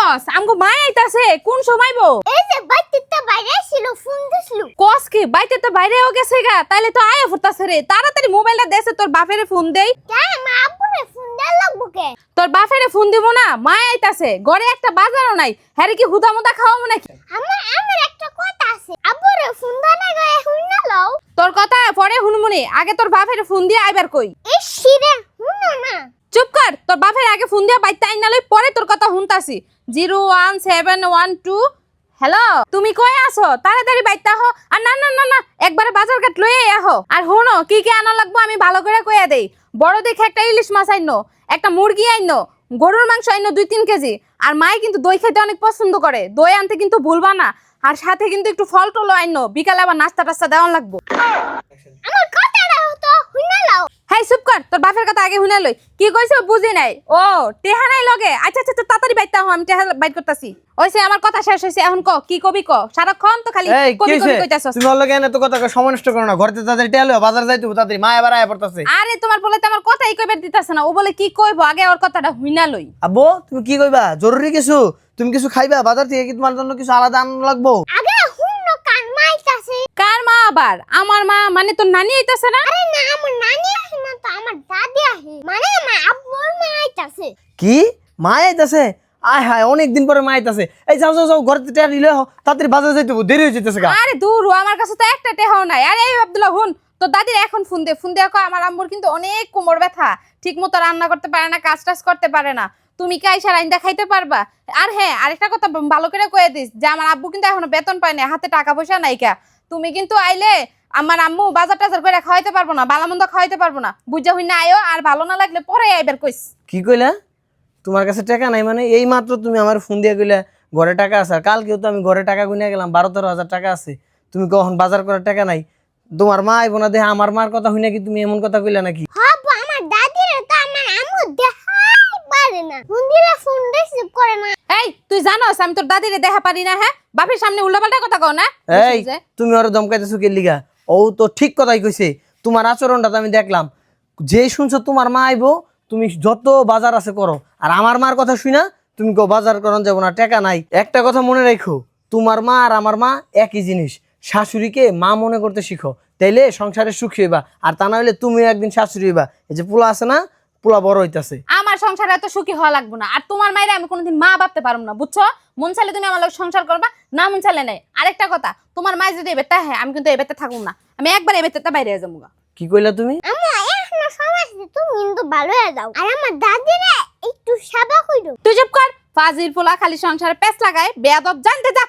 কস আমগো মা আইতাছে কোন সময়বো এই যে বাইতে বাইরে ছিল ফোন দিছিল কস কি বাইতে তো বাইরেও গেছে গা তাইলে তো আয়া ফুরতাছে রে তাড়াতাড়ি মোবাইলটা দেছে তোর বাপেরে ফোন দেই কেন মা আব্বুরে ফোন দেওয়া লাগবো কে তোর বাপেরে ফোন দিব না মা আইতাছে ঘরে একটা বাজারও নাই হ্যারে কি হুদা মুদা খাওয়াবো নাকি আমার একটা কথা আছে আব্বুরে ফোন দেওয়া না গয়ে হুন্না লও তোর কথা পরে হুনমুনি আগে তোর বাপেরে ফোন দিয়ে আইবার কই ইস শিরে হুনো না চুপ কর তোর বাপের আগে ফোন দিয়া বাইতে আইন নালই পরে তোর কথা হুনতাছি 01712 হ্যালো তুমি কই আছো তাড়াতাড়ি বাইতে আহো আর না না না না একবারে বাজার ঘাট লয়ে আহো আর হুনো কি কি আনা লাগবো আমি ভালো করে কইয়া দেই বড় দেখে একটা ইলিশ মাছ আইনো একটা মুরগি আইনো গরুর মাংস আইনো 2-3 কেজি আর মাই কিন্তু দই খেতে অনেক পছন্দ করে দই আনতে কিন্তু ভুলবা না আর সাথে কিন্তু একটু ফল টল আইনো বিকালে আবার নাস্তা টাস্তা দেওয়া লাগবো আমার কথাটা তো হুন্না লও হাই চুপ কর তোর বাপের কথা আগে শুনে লই কি কইছো বুঝি নাই ও টেহা নাই লগে আচ্ছা আচ্ছা তো তাড়াতাড়ি বাইতে আহ আমি টেহা বাইট করতাছি ওইছে আমার কথা শেষ হইছে এখন ক কি কবি ক সারাক্ষণ তো খালি এই কবি কিছে কবি কইতাছস তুমি অলগে এনে তো কথা সময় নষ্ট করো না ঘরতে তাড়াতাড়ি টেলো বাজার যাইতে তাড়াতাড়ি মা এবার আয়া পড়তাছে আরে তোমার বলে তো আমার কথাই কইবার দিতাছ না ও বলে কি কইবো আগে ওর কথাটা হুইনা লই আব্বু তুমি কি কইবা জরুরি কিছু তুমি কিছু খাইবা বাজার থেকে কি তোমার জন্য কিছু আলাদা আনানো লাগবো আগে হুন্নো কান মাইতাছে কার মা আবার আমার মা মানে তোর নানি আইতাছে না আরে না আমার নানি আসে না তো আমার দাদি আসে মানে আমার আব্বুর মা আইতাছে কি মা আইতাছে আয় হায় অনেক দিন পরে মা আইতাছে এই যাও যাও যাও ঘরতে টেয়া দিলে তাড়াতাড়ি বাজার যাইতে হবে, দেরি হয়ে যেতেছে গা আরে দূর ও, আমার কাছে তো একটা টেহাও নাই আরে এই আব্দুল্লাহ হুন তোর দাদির এখন ফোন দে কয় আমার আম্মুর কিন্তু অনেক কোমর ব্যথা ঠিক মতো রান্না করতে পারে না কাজ টাজ করতে পারে না তুমি কি আইসা রাইন্দা খাইতে পারবা আর হ্যাঁ আরেকটা কথা ভালো করে কয়ে দিস যে আমার আব্বু কিন্তু এখনো বেতন পায় না হাতে টাকা পয়সা নাইকা তুমি কিন্তু আইলে আমার আম্মু বাজার টাজার করে খাওয়াইতে পারবো না ভালোমন্দ খাওয়াইতে পারবো না বুঝা হই না আয়ো আর ভালো না লাগলে পরে আইবার কইস কি কইলা তোমার কাছে টাকা নাই মানে এই মাত্র তুমি আমার ফোন দিয়ে কইলা ঘরে টাকা আছে আর কালকেও তো আমি ঘরে টাকা গুনে গেলাম 12-13 হাজার টাকা আছে তুমি কখন বাজার করার টাকা নাই তোমার মা আইব না দেখে আমার মার কথা হই নাকি তুমি এমন কথা কইলা নাকি আব্বু আমার দাদিরে তো আমার আম্মু দেখাই পারে না ফোন দিলে ফোন রিসিভ করে না এই তুই জানোস আমি তোর দাদিরে দেখা পারি না হ্যাঁ বাপের সামনে উল্টাপাল্টা কথা কও না এই তুমি ওর ধমকাইতেছো কি লিগা ও তো ঠিক কথাই কইছে তোমার আচরণটা তো আমি দেখলাম যেই শুনছো তোমার মা আইবো তুমি যত বাজার আছে করো আর আমার মার কথা শুনা তুমি কো বাজার করন যাব না টাকা নাই একটা কথা মনে রাখো তোমার মা আর আমার মা একই জিনিস শাশুড়িকে মা মনে করতে শিখো তাইলে সংসারে সুখী হইবা আর তা না হইলে তুমি একদিন শাশুড়ি হইবা এই যে পোলা আছে না পোলা বড় হইতাছে আমার সংসারে এত সুখী হওয়া লাগবে না আর তোমার মায়ের আমি কোনোদিন মা ভাবতে পারবো না বুঝছো মন চাইলে তুমি আমার লগে সংসার করবা না মন চাইলে নাই আরেকটা কথা তোমার মায়ের যদি এবেতে হ্যাঁ আমি কিন্তু এবেতে থাকুম না আমি একবার এবেতে বাইরে যাবো কি কইলা তুমি আম্মু এখনো সময় আছে তুমি কিন্তু ভালো হয়ে যাও আর আমার দাদিরে একটু সেবা কইরো তুই চুপ কর ফাজিল পোলা খালি সংসারে পেছ লাগায় বেয়াদব জানতে যা